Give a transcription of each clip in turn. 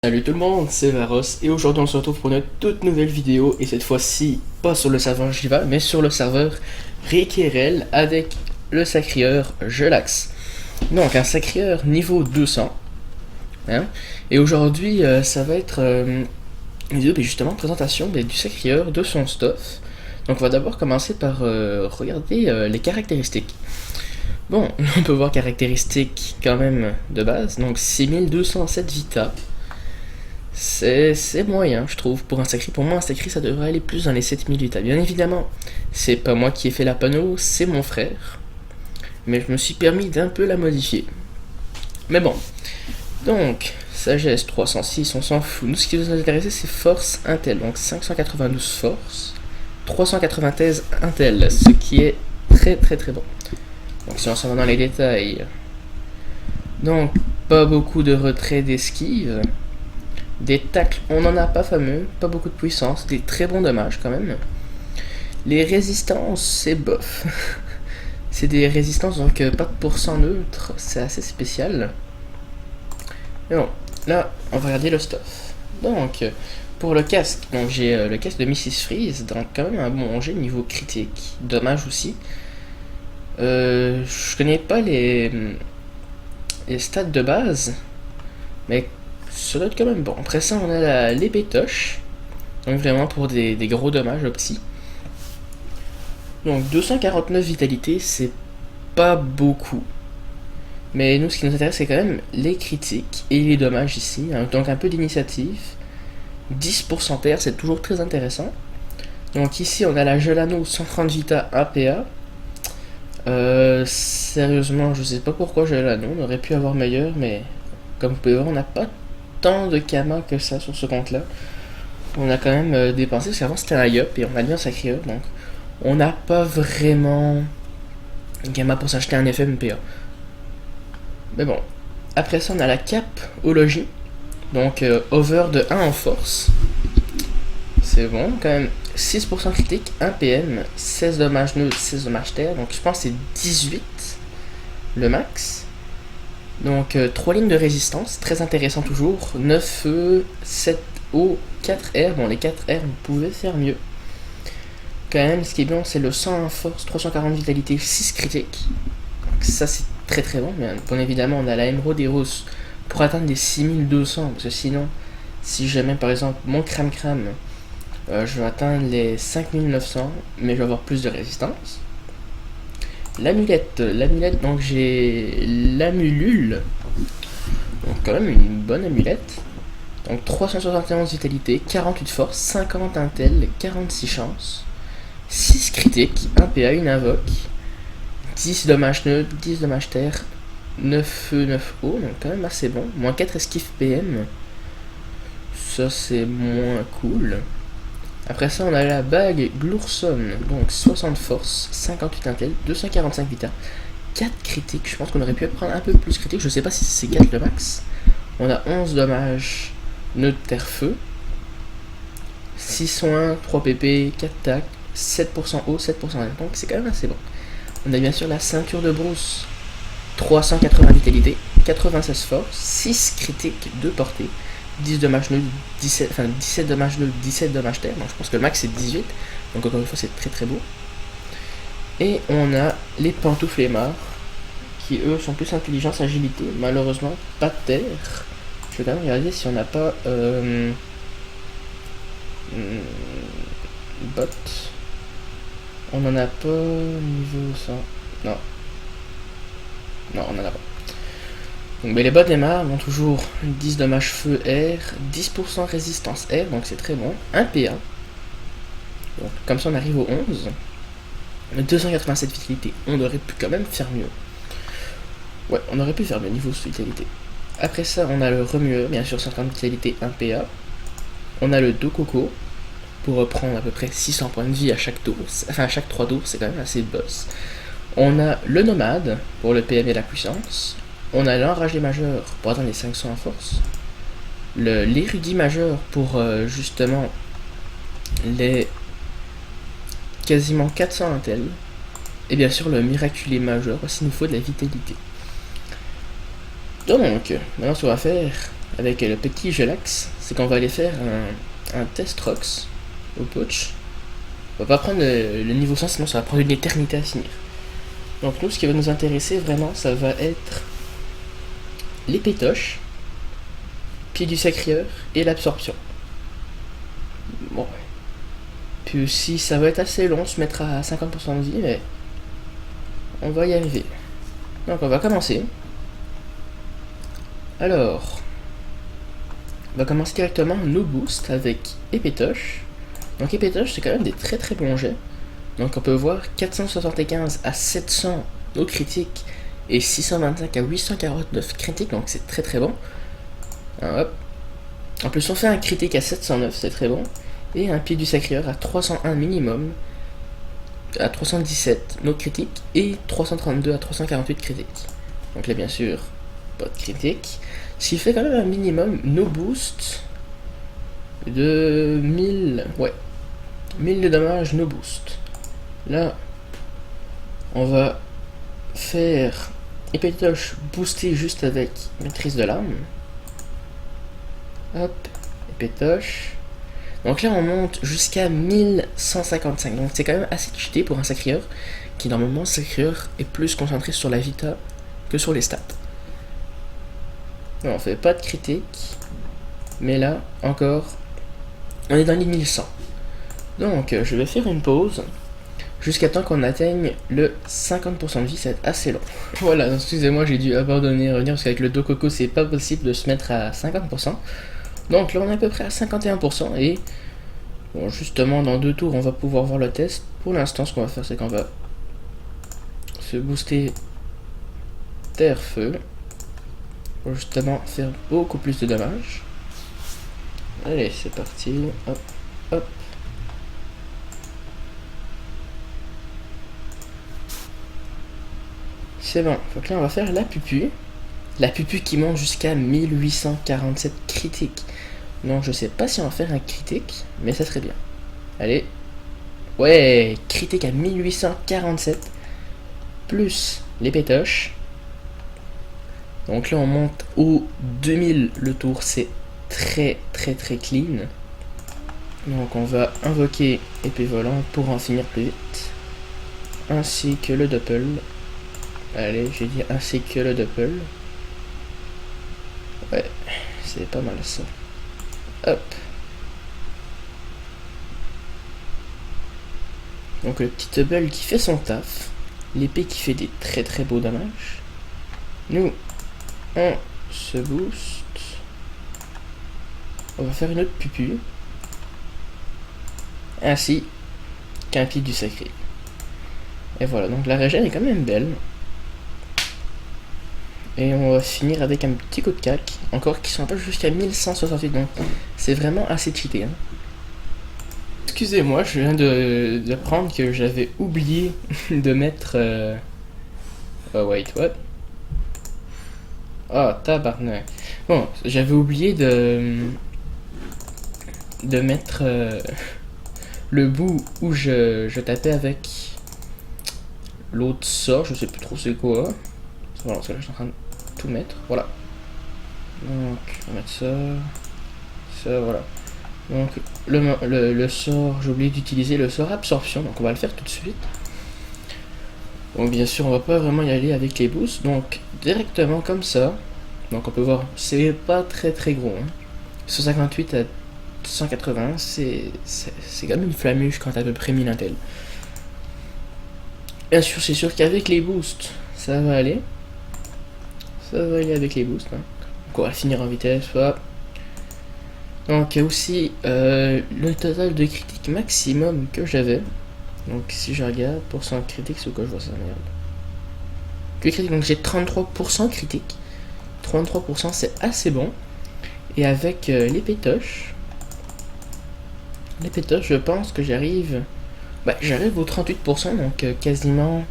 Salut tout le monde, c'est Varos et aujourd'hui on se retrouve pour une toute nouvelle vidéo et cette fois-ci pas sur le serveur Jiva mais sur le serveur Requerel avec le sacrieur Jelax. Donc un sacrieur niveau 200 hein, et aujourd'hui ça va être une vidéo justement présentation du sacrieur, de son stuff. Donc on va d'abord commencer par regarder les caractéristiques. Bon, on peut voir caractéristiques quand même de base, donc 6207 vita. C'est moyen, je trouve, pour un sacré. Pour moi, un sacré, ça devrait aller plus dans les 7000 vita. Bien évidemment, c'est pas moi qui ai fait la panneau, c'est mon frère. Mais je me suis permis d'un peu la modifier. Mais bon. Donc, sagesse 306, on s'en fout. Nous, ce qui nous intéresse, c'est force intel. Donc, 592 force, 393 intel, ce qui est très bon. Donc, si on s'en va dans les détails. Donc, pas beaucoup de retrait d'esquive. Des tacles, on n'en a pas fameux, pas beaucoup de puissance, des très bons dommages quand même. Les résistances, c'est bof. C'est des résistances, donc pas de pourcent neutre, c'est assez spécial. Mais bon, là, on va regarder le stuff. Donc, pour le casque, donc j'ai le casque de Mrs. Freeze, donc quand même un bon jet niveau critique, dommage aussi. Je connais pas les stats de base, mais ça doit être quand même bon. Après ça, on a l'épée Toche. Donc vraiment pour des gros dommages au psy. Donc 249 vitalité, c'est pas beaucoup. Mais nous, ce qui nous intéresse, c'est quand même les critiques et les dommages ici. Donc un peu d'initiative. 10% terre, c'est toujours très intéressant. Donc ici, on a la Gelano 130 vita APA. Sérieusement, je sais pas pourquoi Gelano. On aurait pu avoir meilleur, mais comme vous pouvez voir, on n'a pas tant de Kama que ça sur ce compte là. On a quand même dépensé, parce qu'avant c'était un Yup et on a bien un sacrieur, donc on n'a pas vraiment Kama pour s'acheter un FMPA. Mais bon, après ça on a la cape au logis, donc over de 1 en force. C'est bon, quand même 6% critique, 1 PM, 16 dommages neutres, 16 dommages terre, donc je pense que c'est 18 le max. Donc 3 lignes de résistance, très intéressant toujours, 9 feu, 7 eau, 4 air, bon les 4 air vous pouvez faire mieux. Quand même ce qui est bien c'est le 101 force, 340 vitalité, 6 critiques, donc ça c'est très bon, mais bien évidemment on a la Emerald Heroes pour atteindre les 6200, parce que sinon si jamais par exemple mon crame je vais atteindre les 5900, mais je vais avoir plus de résistance. L'amulette, donc j'ai l'amulule, donc quand même une bonne amulette. Donc 371 vitalité, 48 force, 50 intel, 46 chance, 6 critiques, 1 PA, une invoque, 10 dommages neutres, 10 dommages terre, 9 feu, 9 eau, donc quand même assez bon. Moins 4 esquive PM, ça c'est moins cool. Après ça, on a la bague Glourson, donc 60 force, 58 intel, 245 vita, 4 critiques. Je pense qu'on aurait pu prendre un peu plus critique, je sais pas si c'est 4 le max. On a 11 dommages, neutre terre feu, 6 soins, 3 pp, 4 tac, 7% eau, 7% air, donc c'est quand même assez bon. On a bien sûr la ceinture de brousse, 380 vitalité, 96 force, 6 critiques, 2 portées. 10 dommages nuls, 17 dommages nuls, 17 dommages terre, donc je pense que le max c'est 18, donc encore une fois c'est très beau. Et on a les pantoufles aimars, qui eux sont plus intelligence, agilité, malheureusement pas de terre. Je vais quand même regarder si on n'a pas bot. On en a pas niveau 100, non, on en a pas. Donc, mais les bottes Neymar ont toujours 10 dommages feu air, 10% résistance air, donc c'est très bon. 1 PA. Donc, comme ça on arrive au 11. 287 vitalité. On aurait pu quand même faire mieux. Ouais, on aurait pu faire mieux niveau vitalité. Après ça, on a le remueur, bien sûr 50 vitalité, 1 PA. On a le Dokoko pour reprendre à peu près 600 points de vie à chaque tour. Enfin, à chaque 3 tours, c'est quand même assez boss. On a le nomade pour le PM et la puissance. On a l'enragé majeur pour atteindre les 500 en force. L'érudit majeur pour justement les quasiment 400 intel. Et bien sûr le miraculé majeur parce qu'il nous faut de la vitalité. Donc, maintenant ce qu'on va faire, avec le petit Gelax, c'est qu'on va aller faire un test Rox au Poach. On va pas prendre le niveau 100, sinon ça va prendre une éternité à finir. Donc nous, ce qui va nous intéresser vraiment, ça va être les pétoches, pied du sacrieur et l'absorption. Bon. Puis aussi, ça va être assez long, on se mettra à 50% de vie, mais on va y arriver. Donc on va commencer. Alors, on va commencer directement nos boosts avec Épétoche. Donc Épétoche, c'est quand même des très très bons jets. Donc on peut voir 475 à 700 au critique et 625 à 849 critiques, donc c'est très très bon. Hop. En plus on fait un critique à 709, c'est très bon. Et un pied du sacrieur à 301 minimum, à 317 no critiques et 332 à 348 critiques. Donc là bien sûr, pas de critique. Ce qui fait quand même un minimum no boost de 1000, ouais, 1000 de dommages no boost. Là, on va faire Épétoche booster juste avec maîtrise de l'arme. Hop, Épétoche. Donc là, on monte jusqu'à 1155. Donc c'est quand même assez cheaté pour un sacrieur, qui normalement, sacrieur est plus concentré sur la vita que sur les stats. Non, on fait pas de critique. Mais là, encore, on est dans les 1100. Donc, je vais faire une pause jusqu'à temps qu'on atteigne le 50% de vie, c'est assez long. Voilà, excusez-moi, j'ai dû abandonner et revenir parce qu'avec le Dococo, c'est pas possible de se mettre à 50%. Donc là, on est à peu près à 51% et bon, justement, dans 2 tours, on va pouvoir voir le test. Pour l'instant, ce qu'on va faire, c'est qu'on va se booster terre-feu pour justement faire beaucoup plus de dommages. Allez, c'est parti. Hop, hop. C'est bon. Donc là, on va faire la pupu. La pupu qui monte jusqu'à 1847 critiques. Donc je sais pas si on va faire un critique, mais ça serait bien. Allez. Ouais, critique à 1847. Plus les pétoches. Donc là, on monte au 2000 le tour. C'est très très très clean. Donc on va invoquer épée volante pour en finir plus vite. Ainsi que le doppel. Allez, j'ai dit ainsi que le doppel. Ouais, c'est pas mal ça. Hop. Donc le petit double qui fait son taf. L'épée qui fait des très très beaux dommages. Nous, on se booste. On va faire une autre pupu. Ainsi qu'un pied du sacré. Et voilà, donc la régène est quand même belle. Et on va finir avec un petit coup de cac. Encore qui sont un peu jusqu'à 1168. Donc c'est vraiment assez cheaté. Hein. Excusez-moi, je viens d'apprendre que j'avais oublié de mettre... Oh wait, what? Oh tabarnak. Bon, j'avais oublié de mettre le bout où je tapais avec l'autre sort. Je sais plus trop c'est quoi. Voilà, parce que là je suis en train de tout mettre. Voilà. Donc, on va mettre ça. Ça, voilà. Donc, le sort, j'ai oublié d'utiliser le sort absorption. Donc, on va le faire tout de suite. Donc, bien sûr, on va pas vraiment y aller avec les boosts. Donc, directement comme ça. Donc, on peut voir, c'est pas très très gros. Hein. 158 à 180, c'est quand même une flamuche quand t'as à peu près 1000 intel. Bien sûr, c'est sûr qu'avec les boosts, ça va aller. Ça va aller avec les boosts. Hein. Donc on va finir en vitesse. Hop. Donc aussi le total de critiques maximum que j'avais. Donc si je regarde, pourcent critique, c'est quoi je vois ça, merde. Critique, donc j'ai 33% critique. 33% c'est assez bon. Et avec les pétoches, je pense que j'arrive... Bah, j'arrive au 38%, donc quasiment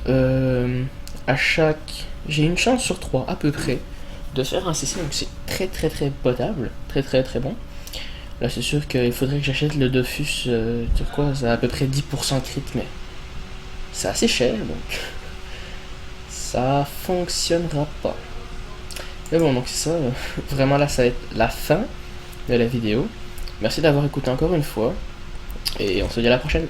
à chaque... J'ai une chance sur 3 à peu près de faire un CC, donc c'est très très très potable, très très très bon. Là c'est sûr qu'il faudrait que j'achète le Dofus turquoise à peu près 10% crit, mais c'est assez cher, donc ça fonctionnera pas. Mais bon, donc c'est ça. Vraiment là, ça va être la fin de la vidéo. Merci d'avoir écouté encore une fois. Et on se dit à la prochaine.